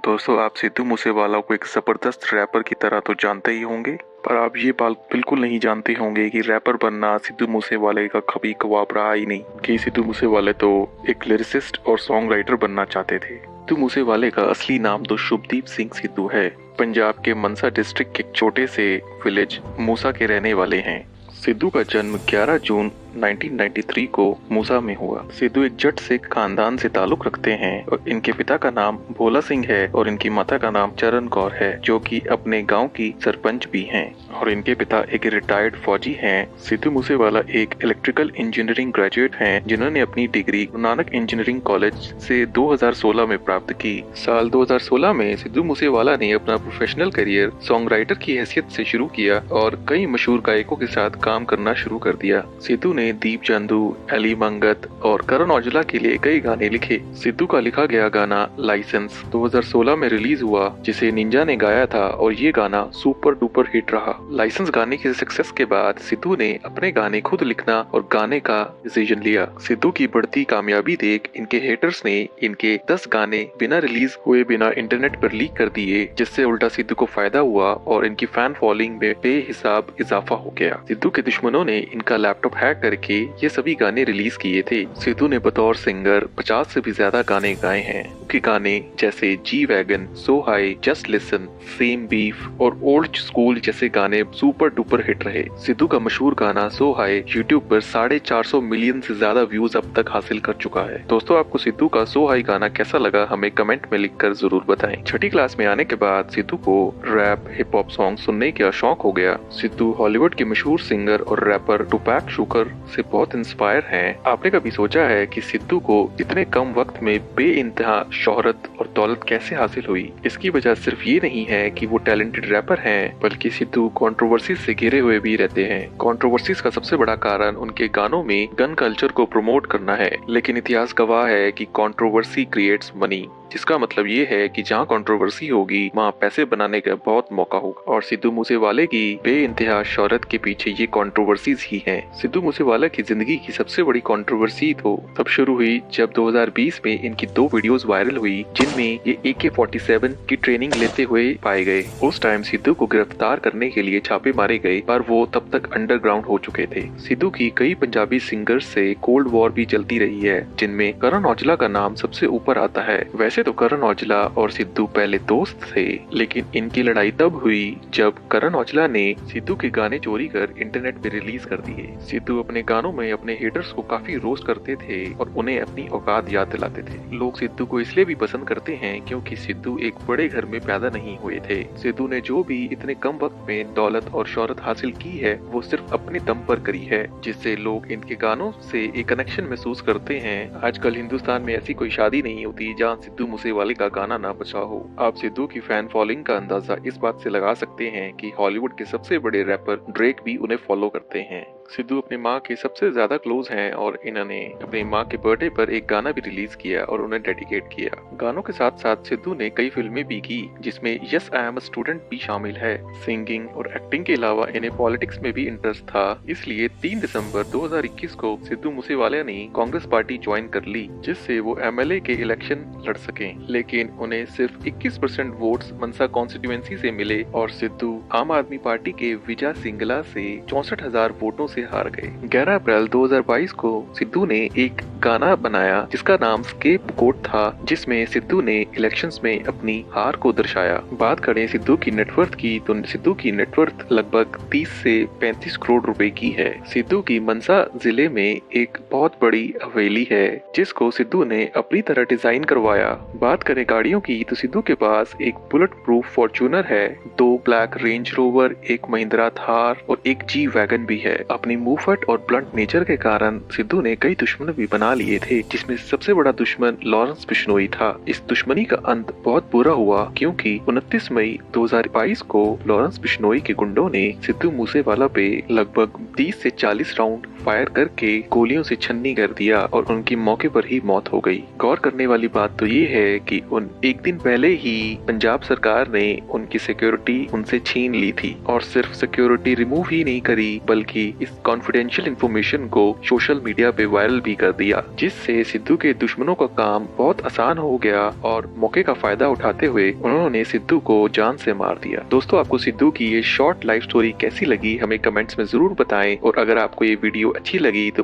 दोस्तों, आप सिद्धू मूसेवाला को एक जबरदस्त रैपर की तरह तो जानते ही होंगे, पर आप ये बात बिल्कुल नहीं जानते होंगे कि रैपर बनना सिद्धू मूसेवाले का कभी ख्वाब रहा ही नहीं। कि सिद्धू मूसेवाले तो एक लिरिसिस्ट और सॉन्ग राइटर बनना चाहते थे। सिद्धू मूसेवाले का असली नाम तो शुभदीप सिंह सिद्धू है। पंजाब के मनसा डिस्ट्रिक्ट के एक छोटे से विलेज मूसा के रहने वाले हैं। सिद्धू का जन्म 11 जून 1993 को मूसा में हुआ। सिद्धू एक जट सिख खानदान से ताल्लुक रखते हैं और इनके पिता का नाम भोला सिंह है और इनकी माता का नाम चरण कौर है, जो कि अपने गांव की सरपंच भी हैं और इनके पिता एक रिटायर्ड फौजी हैं। सिद्धू मूसेवाला एक इलेक्ट्रिकल इंजीनियरिंग ग्रेजुएट हैं, जिन्होंने अपनी degree Guru Nanak engineering college से 2016 में प्राप्त की। साल 2016 में सिद्धू मूसेवाला ने अपना प्रोफेशनल करियर सॉन्ग राइटर की हैसियत से शुरू किया और कई मशहूर गायकों के साथ काम करना शुरू कर दिया। सिद्धू ने दीप चंदू, अली मंगत और करण औजला के लिए कई गाने लिखे। सिद्धू का लिखा गया गाना लाइसेंस 2016 में रिलीज हुआ, जिसे निंजा ने गाया था और ये गाना सुपर डुपर हिट रहा। लाइसेंस गाने के सक्सेस के बाद सिद्धू ने अपने गाने खुद लिखना और गाने का डिसीजन लिया। सिद्धू की बढ़ती कामयाबी देख इनके हेटर्स ने इनके 10 गाने बिना रिलीज हुए बिना इंटरनेट पर लीक कर दिए, जिससे उल्टा सिद्धू को फायदा हुआ और इनकी फैन फॉलोइंग में बेहिसाब इजाफा हो गया। सिद्धू के दुश्मनों ने इनका लैपटॉप हैक करके ये सभी गाने रिलीज किए थे। सिद्धू ने बतौर सिंगर 50 से भी ज्यादा गाने गाए हैं। उनके गाने जैसे G Wagon, so high, just listen, same beef और ओल्ड स्कूल जैसे गाने सुपर डुपर हिट रहे। सिद्धू का मशहूर गाना सो हाई यूट्यूब पर 450 मिलियन से ज्यादा व्यूज अब तक हासिल कर चुका है। दोस्तों, आपको सिद्धू का सो हाई गाना कैसा लगा हमें कमेंट में लिखकर जरूर बताएं। छठी क्लास में आने के बाद सिद्धू को रैप हिप हॉप सॉन्ग सुनने का शौक हो गया। सिद्धू हॉलीवुड के मशहूर सिंगर और रैपर टुपैक शुगर से बहुत इंस्पायर हैं। आपने कभी सोचा है कि सिद्धू को इतने कम वक्त में बेइंतहा शोहरत और दौलत कैसे हासिल हुई? इसकी वजह सिर्फ ये नहीं है कि वो टैलेंटेड रैपर हैं, बल्कि सिद्धू कंट्रोवर्सीज से घिरे हुए भी रहते हैं। कंट्रोवर्सीज का सबसे बड़ा कारण उनके गानों में गन कल्चर को प्रमोट करना है, लेकिन इतिहास गवाह है कि कंट्रोवर्सी क्रिएट्स मनी, जिसका मतलब ये है कि जहाँ कंट्रोवर्सी होगी वहाँ पैसे बनाने का बहुत मौका होगा। और सिद्धू मूसेवाले की बेइंतहा शोहरत के पीछे ये कंट्रोवर्सीज ही हैं। सिद्धू मूसेवाला की जिंदगी की सबसे बड़ी कंट्रोवर्सी तो तब शुरू हुई जब 2020 में इनकी 2 वीडियोस वायरल हुई, जिनमें ये AK-47 की ट्रेनिंग लेते हुए पाए गए। उस टाइम सिद्धू को गिरफ्तार करने के लिए छापे मारे गए, पर वो तब तक अंडरग्राउंड हो चुके थे। सिद्धू की कई पंजाबी सिंगर्स से कोल्ड वॉर भी चलती रही है, जिनमें करण औजला का नाम सबसे ऊपर आता है। वैसे तो करण औजला और सिद्धू पहले दोस्त थे, लेकिन इनकी लड़ाई तब हुई जब करण औजला ने सिद्धू के गाने चोरी कर इंटरनेट पे रिलीज कर दिए। सिद्धू अपने गानों में अपने हेटर्स को काफी रोस्ट करते थे और उन्हें अपनी औकात याद दिलाते थे। लोग सिद्धू को इसलिए भी पसंद करते हैं क्योंकि सिद्धू एक बड़े घर में पैदा नहीं हुए थे। सिद्धू ने जो भी इतने कम वक्त में दौलत और शोहरत हासिल की है, वो सिर्फ अपने दम पर करी है, जिससे लोग इनके गानों से एक कनेक्शन महसूस करते हैं। आजकल हिंदुस्तान में ऐसी कोई शादी नहीं होती जहाँ सिद्धू मूसेवाले का गाना ना बचा हो। आप सिद्धू की फैन फॉलोइंग का अंदाजा इस बात से लगा सकते हैं कि हॉलीवुड के सबसे बड़े रैपर ड्रेक भी उन्हें फॉलो करते हैं। सिद्धू अपनी माँ के सबसे ज्यादा क्लोज हैं और इन्होंने अपनी माँ के बर्थडे पर एक गाना भी रिलीज किया और उन्हें डेडिकेट किया। गानों के साथ साथ सिद्धू ने कई फिल्में भी की, जिसमें yes I am a student भी शामिल है। सिंगिंग और एक्टिंग के अलावा इन्हें पॉलिटिक्स में भी इंटरेस्ट था, इसलिए 3 दिसंबर 2021 को सिद्धू मूसेवाला ने कांग्रेस पार्टी ज्वाइन कर ली, जिससे वो MLA के इलेक्शन लड़ सके। लेकिन उन्हें सिर्फ 21% वोट्स मनसा कॉन्स्टिट्यूएंसी से मिले और सिद्धू आम आदमी पार्टी के विजय सिंगला से 64,000 वोटों से हार गए। 11 अप्रैल 2022 को सिद्धू ने एक गाना बनाया जिसका नाम स्केप कोट था, जिसमें सिद्धू ने इलेक्शंस में अपनी हार को दर्शाया। बात करें सिद्धू की नेटवर्थ की, तो सिद्धू की नेटवर्थ लगभग 30 से 35 करोड़ रुपए की है। सिद्धू की मनसा जिले में एक बहुत बड़ी हवेली है, जिसको सिद्धू ने अपनी तरह डिजाइन करवाया। बात करें गाड़ियों की, तो सिद्धू के पास एक बुलेट प्रूफ फॉर्च्यूनर है, 2 ब्लैक रेंज रोवर, एक महिंद्रा थार और एक जी वैगन भी है। अपनी मुंहफट और ब्लंट नेचर के कारण सिद्धू ने कई दुश्मन भी बना लिए थे, जिसमें सबसे बड़ा दुश्मन लॉरेंस बिश्नोई था। इस दुश्मनी का अंत बहुत बुरा हुआ, क्योंकि 29 मई 2022 को लॉरेंस बिश्नोई के गुंडों ने सिद्धू मूसेवाला पे लगभग 30 से 40 राउंड फायर करके गोलियों से छन्नी कर दिया और उनकी मौके पर ही मौत हो गई। गौर करने वाली बात तो ये है कि उन एक दिन पहले ही पंजाब सरकार ने की सिक्योरिटी उनसे छीन ली थी और सिर्फ सिक्योरिटी रिमूव ही नहीं करी बल्कि इस कॉन्फिडेंशियल इंफॉर्मेशन को सोशल मीडिया पे वायरल भी कर दिया, जिससे सिद्धू के दुश्मनों का काम बहुत आसान हो गया और मौके का फायदा उठाते हुए उन्होंने सिद्धू को जान से मार दिया। दोस्तों, आपको सिद्धू की ये शॉर्ट लाइफ स्टोरी कैसी लगी हमें कमेंट्स में जरूर बताएं और अगर आपको ये वीडियो अच्छी लगी तो